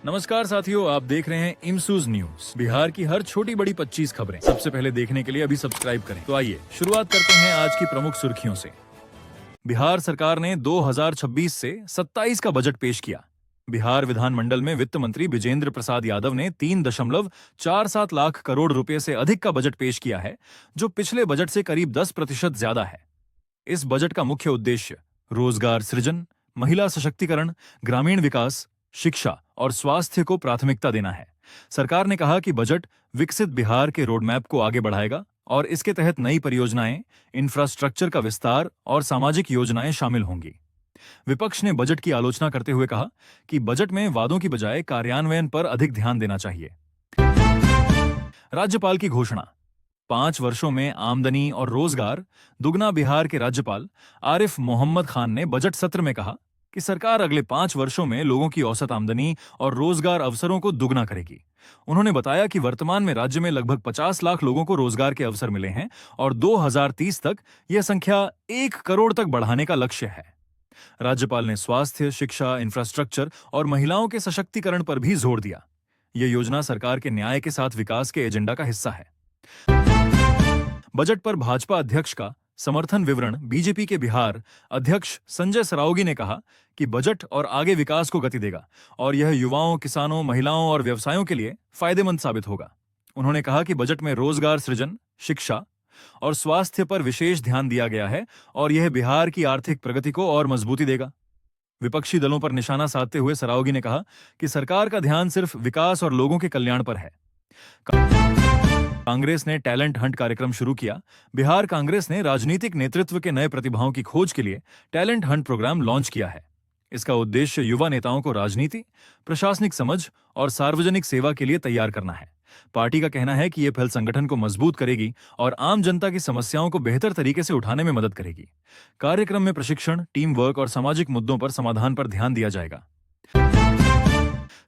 नमस्कार साथियों, आप देख रहे हैं इमसूज न्यूज। बिहार की हर छोटी बड़ी 25 खबरें सबसे पहले देखने के लिए अभी सब्सक्राइब करें। तो आइए शुरुआत करते हैं आज की प्रमुख सुर्खियों से। बिहार सरकार ने 2026 से 27 का बजट पेश किया। बिहार विधानमंडल में वित्त मंत्री विजेंद्र प्रसाद यादव ने 3.47 लाख करोड़ रुपए से अधिक का बजट पेश किया है, जो पिछले बजट से करीब 10% ज्यादा है। इस बजट का मुख्य उद्देश्य रोजगार सृजन, महिला सशक्तिकरण, ग्रामीण विकास, शिक्षा और स्वास्थ्य को प्राथमिकता देना है। सरकार ने कहा कि बजट विकसित बिहार के रोडमैप को आगे बढ़ाएगा और इसके तहत नई परियोजनाएं, इंफ्रास्ट्रक्चर का विस्तार और सामाजिक योजनाएं शामिल होंगी। विपक्ष ने बजट की आलोचना करते हुए कहा कि बजट में वादों की बजाय कार्यान्वयन पर अधिक ध्यान देना चाहिए। राज्यपाल की घोषणा। 5 वर्षों में आमदनी और रोजगार दुगना। बिहार के राज्यपाल आरिफ मोहम्मद खान ने बजट सत्र में कहा कि सरकार अगले 5 वर्षों में लोगों की औसत आमदनी और रोजगार अवसरों को दुगना करेगी। उन्होंने बताया कि वर्तमान में राज्य में लगभग 50 लाख लोगों को रोजगार के अवसर मिले हैं और 2030 तक यह संख्या 1 करोड़ तक बढ़ाने का लक्ष्य है। राज्यपाल ने स्वास्थ्य, शिक्षा, इंफ्रास्ट्रक्चर और महिलाओं के सशक्तिकरण पर भी जोर दिया। यह योजना सरकार के न्याय के साथ विकास के एजेंडा का हिस्सा है। बजट पर भाजपा अध्यक्ष का समर्थन विवरण। बीजेपी के बिहार अध्यक्ष संजय सरावगी ने कहा कि बजट और आगे विकास को गति देगा और यह युवाओं, किसानों, महिलाओं और व्यवसायों के लिए फायदेमंद साबित होगा। उन्होंने कहा कि बजट में रोजगार सृजन, शिक्षा और स्वास्थ्य पर विशेष ध्यान दिया गया है और यह बिहार की आर्थिक प्रगति को और मजबूती देगा। विपक्षी दलों पर निशाना साधते हुए सरावगी ने कहा कि सरकार का ध्यान सिर्फ विकास और लोगों के कल्याण पर है। कांग्रेस ने टैलेंट हंट कार्यक्रम शुरू किया। बिहार कांग्रेस ने राजनीतिक नेतृत्व के नए प्रतिभाओं की खोज के लिए टैलेंट हंट प्रोग्राम लॉन्च किया है। इसका उद्देश्य युवा नेताओं को राजनीति, प्रशासनिक समझ और सार्वजनिक सेवा के लिए तैयार करना है। पार्टी का कहना है कि यह पहल संगठन को मजबूत करेगी और आम जनता की समस्याओं को बेहतर तरीके से उठाने में मदद करेगी। कार्यक्रम में प्रशिक्षण, टीम वर्क और सामाजिक मुद्दों पर समाधान पर ध्यान दिया जाएगा।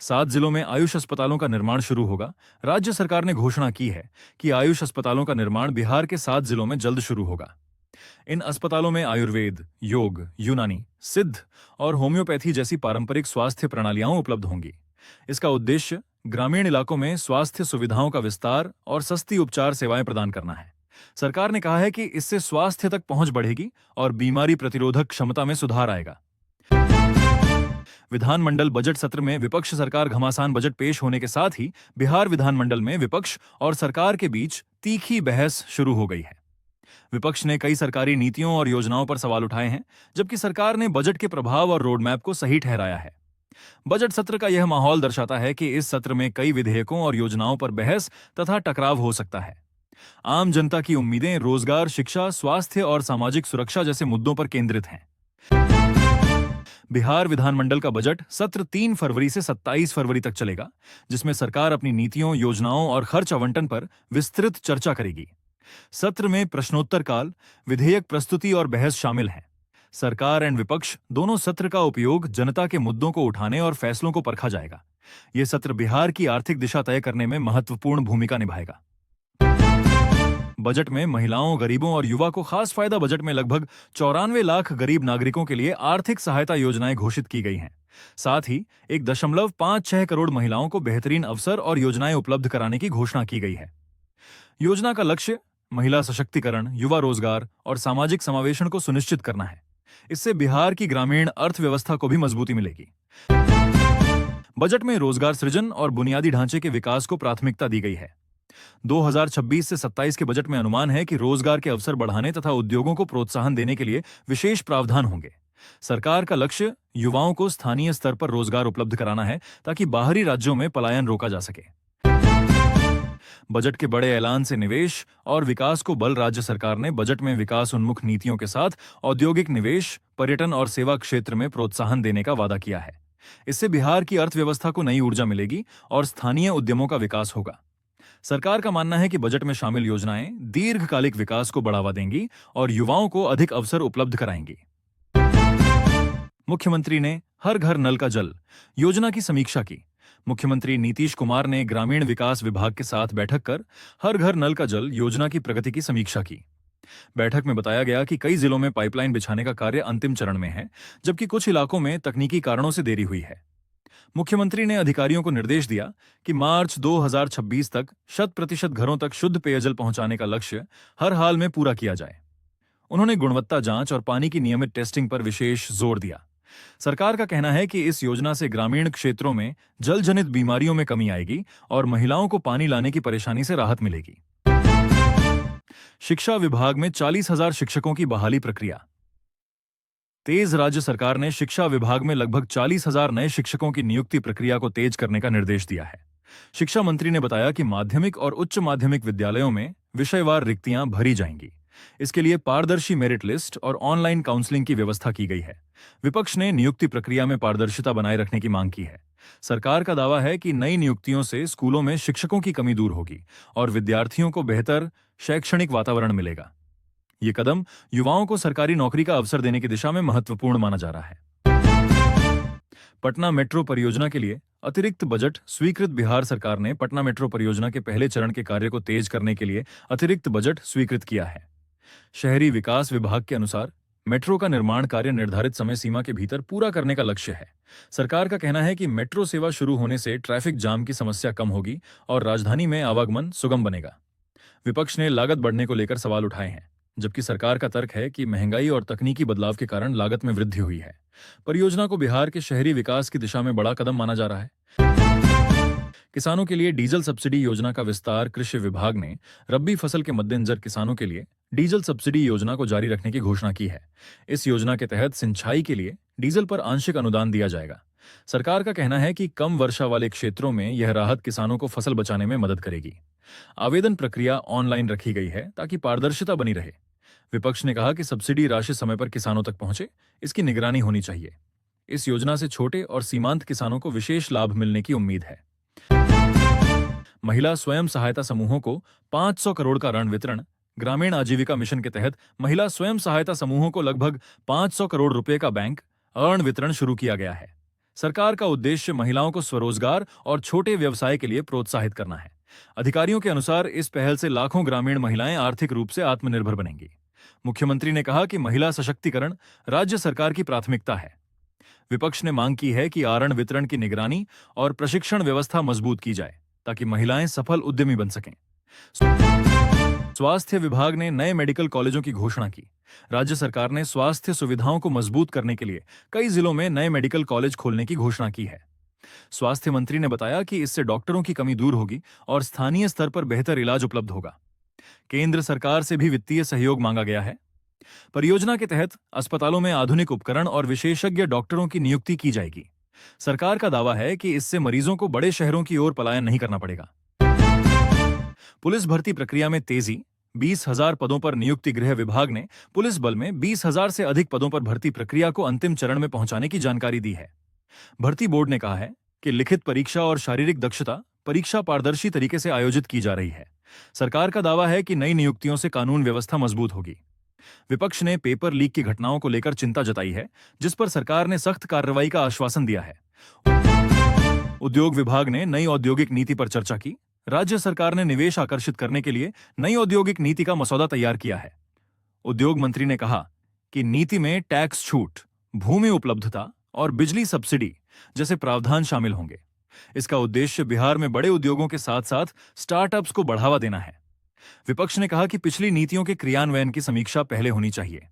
7 जिलों में आयुष अस्पतालों का निर्माण शुरू होगा। राज्य सरकार ने घोषणा की है कि आयुष अस्पतालों का निर्माण बिहार के 7 जिलों में जल्द शुरू होगा। इन अस्पतालों में आयुर्वेद, योग, यूनानी, सिद्ध और होम्योपैथी जैसी पारंपरिक स्वास्थ्य प्रणालियां उपलब्ध होंगी। इसका उद्देश्य ग्रामीण इलाकों में स्वास्थ्य सुविधाओं का विस्तार और सस्ती उपचार सेवाएं प्रदान करना है। सरकार ने कहा है कि इससे स्वास्थ्य तक पहुंच बढ़ेगी और बीमारी प्रतिरोधक क्षमता में सुधार आएगा। विधानमंडल बजट सत्र में विपक्ष सरकार घमासान बजट पेश होने के साथ ही बिहार विधानमंडल में विपक्ष और सरकार के बीच तीखी बहस शुरू हो गई है। विपक्ष ने कई सरकारी नीतियों और योजनाओं पर सवाल उठाए हैं, जबकि सरकार ने बजट के प्रभाव और रोडमैप को सही ठहराया है। बजट सत्र का यह माहौल दर्शाता है कि इस सत्र में कई विधेयकों और योजनाओं पर बहस तथा टकराव हो सकता है। आम जनता की उम्मीदें रोजगार, शिक्षा, स्वास्थ्य और सामाजिक सुरक्षा जैसे मुद्दों पर केंद्रित हैं। बिहार विधानमंडल का बजट सत्र 3 फरवरी से 27 फरवरी तक चलेगा, जिसमें सरकार अपनी नीतियों, योजनाओं और खर्च आवंटन पर विस्तृत चर्चा करेगी। सत्र में प्रश्नोत्तर काल, विधेयक प्रस्तुति और बहस शामिल है। सरकार एवं विपक्ष दोनों सत्र का उपयोग जनता के मुद्दों को उठाने और फैसलों को परखा जाएगा। यह सत्र बिहार की आर्थिक दिशा तय करने में महत्वपूर्ण भूमिका निभाएगा। बजट में महिलाओं, गरीबों और युवा को खास फायदा। बजट में लगभग 94 लाख गरीब नागरिकों के लिए आर्थिक सहायता योजनाएं घोषित की गई हैं। साथ ही 1.56 करोड़ महिलाओं को बेहतरीन अवसर और योजनाएं उपलब्ध कराने की घोषणा की गई है। योजना का लक्ष्य महिला सशक्तिकरण, युवा रोजगार और सामाजिक समावेशन को सुनिश्चित करना है। इससे बिहार की ग्रामीण अर्थव्यवस्था को भी मजबूती मिलेगी। बजट में रोजगार सृजन और बुनियादी ढांचे के विकास को प्राथमिकता दी गई है। 2026 से 27 के बजट में अनुमान है कि रोजगार के अवसर बढ़ाने तथा उद्योगों को प्रोत्साहन देने के लिए विशेष प्रावधान होंगे। सरकार का लक्ष्य युवाओं को स्थानीय स्तर पर रोजगार उपलब्ध कराना है, ताकि बाहरी राज्यों में पलायन रोका जा सके। बजट के बड़े ऐलान से निवेश और विकास को बल। राज्य सरकार ने बजट में विकास उन्मुख नीतियों के साथ औद्योगिक निवेश, पर्यटन और सेवा क्षेत्र में प्रोत्साहन देने का वादा किया है। इससे बिहार की अर्थव्यवस्था को नई ऊर्जा मिलेगी और स्थानीय उद्यमों का विकास होगा। सरकार का मानना है कि बजट में शामिल योजनाएं दीर्घकालिक विकास को बढ़ावा देंगी और युवाओं को अधिक अवसर उपलब्ध कराएंगी। मुख्यमंत्री ने हर घर नल का जल योजना की समीक्षा की। मुख्यमंत्री नीतीश कुमार ने ग्रामीण विकास विभाग के साथ बैठक कर हर घर नल का जल योजना की प्रगति की समीक्षा की। बैठक में बताया गया कि कई जिलों में पाइपलाइन बिछाने का कार्य अंतिम चरण में है, जबकि कुछ इलाकों में तकनीकी कारणों से देरी हुई है। मुख्यमंत्री ने अधिकारियों को निर्देश दिया कि मार्च 2026 तक 100% घरों तक शुद्ध पेयजल पहुंचाने का लक्ष्य हर हाल में पूरा किया जाए। उन्होंने गुणवत्ता जांच और पानी की नियमित टेस्टिंग पर विशेष जोर दिया। सरकार का कहना है कि इस योजना से ग्रामीण क्षेत्रों में जल जनित बीमारियों में कमी आएगी और महिलाओं को पानी लाने की परेशानी से राहत मिलेगी। शिक्षा विभाग में 40,000 शिक्षकों की बहाली प्रक्रिया तेज। राज्य सरकार ने शिक्षा विभाग में लगभग 40,000 नए शिक्षकों की नियुक्ति प्रक्रिया को तेज करने का निर्देश दिया है। शिक्षा मंत्री ने बताया कि माध्यमिक और उच्च माध्यमिक विद्यालयों में विषयवार रिक्तियां भरी जाएंगी। इसके लिए पारदर्शी मेरिट लिस्ट और ऑनलाइन काउंसलिंग की व्यवस्था की गई है। विपक्ष ने नियुक्ति प्रक्रिया में पारदर्शिता बनाए रखने की मांग की है। सरकार का दावा है कि नई नियुक्तियों से स्कूलों में शिक्षकों की कमी दूर होगी और विद्यार्थियों को बेहतर शैक्षणिक वातावरण मिलेगा। ये कदम युवाओं को सरकारी नौकरी का अवसर देने की दिशा में महत्वपूर्ण माना जा रहा है। पटना मेट्रो परियोजना के लिए अतिरिक्त बजट स्वीकृत। बिहार सरकार ने पटना मेट्रो परियोजना के पहले चरण के कार्य को तेज करने के लिए अतिरिक्त बजट स्वीकृत किया है। शहरी विकास विभाग के अनुसार मेट्रो का निर्माण कार्य निर्धारित समय सीमा के भीतर पूरा करने का लक्ष्य है। सरकार का कहना है कि मेट्रो सेवा शुरू होने से ट्रैफिक जाम की समस्या कम होगी और राजधानी में आवागमन सुगम बनेगा। विपक्ष ने लागत बढ़ने को लेकर सवाल उठाए हैं, जबकि सरकार का तर्क है कि महंगाई और तकनीकी बदलाव के कारण लागत में वृद्धि हुई है। परियोजना को बिहार के शहरी विकास की दिशा में बड़ा कदम माना जा रहा है। किसानों के लिए डीजल सब्सिडी योजना का विस्तार। कृषि विभाग ने रबी फसल के मद्देनजर किसानों के लिए डीजल सब्सिडी योजना को जारी रखने की घोषणा की है। इस योजना के तहत सिंचाई के लिए डीजल पर आंशिक अनुदान दिया जाएगा। सरकार का कहना है कि कम वर्षा वाले क्षेत्रों में यह राहत किसानों को फसल बचाने में मदद करेगी। आवेदन प्रक्रिया ऑनलाइन रखी गई है ताकि पारदर्शिता बनी रहे। विपक्ष ने कहा कि सब्सिडी राशि समय पर किसानों तक पहुंचे, इसकी निगरानी होनी चाहिए। इस योजना से छोटे और सीमांत किसानों को विशेष लाभ मिलने की उम्मीद है। महिला स्वयं सहायता समूहों को 500 करोड़ का ऋण वितरण। ग्रामीण आजीविका मिशन के तहत महिला स्वयं सहायता समूहों को लगभग 500 करोड़ रुपए का बैंक ऋण वितरण शुरू किया गया है। सरकार का उद्देश्य महिलाओं को स्वरोजगार और छोटे व्यवसाय के लिए प्रोत्साहित करना है। अधिकारियों के अनुसार इस पहल से लाखों ग्रामीण महिलाएं आर्थिक रूप से आत्मनिर्भर बनेंगी। मुख्यमंत्री ने कहा कि महिला सशक्तिकरण राज्य सरकार की प्राथमिकता है। विपक्ष ने मांग की है कि ऋण वितरण की निगरानी और प्रशिक्षण व्यवस्था मजबूत की जाए ताकि महिलाएं सफल उद्यमी बन सकें। स्वास्थ्य विभाग ने नए मेडिकल कॉलेजों की घोषणा की। राज्य सरकार ने स्वास्थ्य सुविधाओं को मजबूत करने के लिए कई जिलों में नए मेडिकल कॉलेज खोलने की घोषणा की है। स्वास्थ्य मंत्री ने बताया कि इससे डॉक्टरों की कमी दूर होगी और स्थानीय स्तर पर बेहतर इलाज उपलब्ध होगा। केंद्र सरकार से भी वित्तीय सहयोग मांगा गया है। परियोजना के तहत अस्पतालों में आधुनिक उपकरण और विशेषज्ञ डॉक्टरों की नियुक्ति की जाएगी। सरकार का दावा है कि इससे मरीजों को बड़े शहरों की ओर पलायन नहीं करना पड़ेगा। पुलिस भर्ती प्रक्रिया में तेजी। 20,000 पदों पर नियुक्ति। गृह विभाग ने पुलिस बल में 20,000 से अधिक पदों पर भर्ती प्रक्रिया को अंतिम चरण में पहुंचाने की जानकारी दी है। भर्ती बोर्ड ने कहा है कि लिखित परीक्षा और शारीरिक दक्षता परीक्षा पारदर्शी तरीके से आयोजित की जा रही है। सरकार का दावा है कि नई नियुक्तियों से कानून व्यवस्था मजबूत होगी। विपक्ष ने पेपर लीक की घटनाओं को लेकर चिंता जताई है, जिस पर सरकार ने सख्त कार्रवाई का आश्वासन दिया है। उद्योग विभाग ने नई औद्योगिक नीति पर चर्चा की। राज्य सरकार ने निवेश आकर्षित करने के लिए नई औद्योगिक नीति का मसौदा तैयार किया है। उद्योग मंत्री ने कहा कि नीति में टैक्स छूट, भूमि उपलब्धता और बिजली सब्सिडी जैसे प्रावधान शामिल होंगे। इसका उद्देश्य बिहार में बड़े उद्योगों के साथ साथ स्टार्टअप्स को बढ़ावा देना है। विपक्ष ने कहा कि पिछली नीतियों के क्रियान्वयन की समीक्षा पहले होनी चाहिए।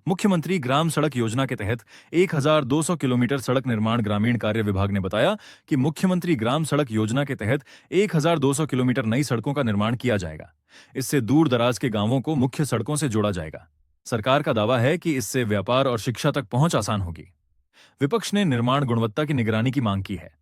मुख्यमंत्री ग्राम सड़क योजना के तहत 1,200 किलोमीटर सड़क निर्माण। ग्रामीण कार्य विभाग ने बताया कि मुख्यमंत्री ग्राम सड़क योजना के तहत 1,200 किलोमीटर नई सड़कों का निर्माण किया जाएगा। इससे दूर दराज के गांवों को मुख्य सड़कों से जोड़ा जाएगा। सरकार का दावा है कि इससे व्यापार और शिक्षा तक पहुंच आसान होगी। विपक्ष ने निर्माण गुणवत्ता की निगरानी की मांग की है।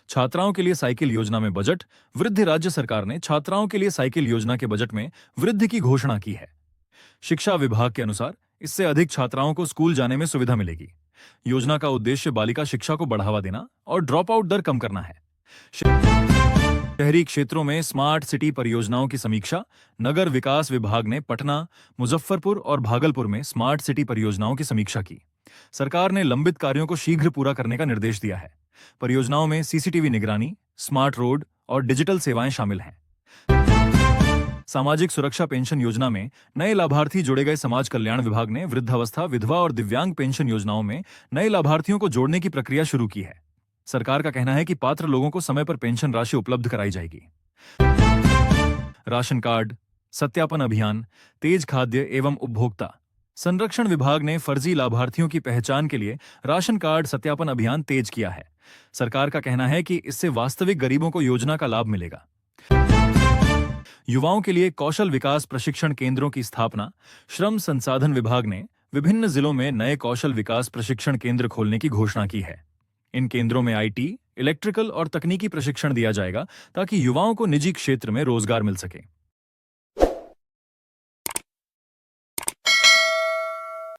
छात्राओं के लिए साइकिल योजना में बजट वृद्धि। राज्य सरकार ने छात्राओं के लिए साइकिल योजना के बजट में वृद्धि की घोषणा की है। शिक्षा विभाग के अनुसार इससे अधिक छात्राओं को स्कूल जाने में सुविधा मिलेगी। योजना का उद्देश्य बालिका शिक्षा को बढ़ावा देना और ड्रॉप आउट दर कम करना है। शहरी क्षेत्रों में स्मार्ट सिटी परियोजनाओं की समीक्षा। नगर विकास विभाग ने पटना, मुजफ्फरपुर और भागलपुर में स्मार्ट सिटी परियोजनाओं की समीक्षा की। सरकार ने लंबित कार्यों को शीघ्र पूरा करने का निर्देश दिया है। परियोजनाओं में सीसीटीवी निगरानी, स्मार्ट रोड और डिजिटल सेवाएं शामिल हैं। सामाजिक सुरक्षा पेंशन योजना में नए लाभार्थी जोड़े गए। समाज कल्याण विभाग ने वृद्धावस्था, विधवा और दिव्यांग पेंशन योजनाओं में नए लाभार्थियों को जोड़ने की प्रक्रिया शुरू की है। सरकार का कहना है कि पात्र लोगों को समय पर पेंशन राशि उपलब्ध कराई जाएगी। राशन कार्ड सत्यापन अभियान तेज। खाद्य एवं उपभोक्ता संरक्षण विभाग ने फर्जी लाभार्थियों की पहचान के लिए राशन कार्ड सत्यापन अभियान तेज किया है। सरकार का कहना है कि इससे वास्तविक गरीबों को योजना का लाभ मिलेगा। युवाओं के लिए कौशल विकास प्रशिक्षण केंद्रों की स्थापना। श्रम संसाधन विभाग ने विभिन्न जिलों में नए कौशल विकास प्रशिक्षण केंद्र खोलने की घोषणा की है। इन केंद्रों में IT, इलेक्ट्रिकल और तकनीकी प्रशिक्षण दिया जाएगा ताकि युवाओं को निजी क्षेत्र में रोजगार मिल सके।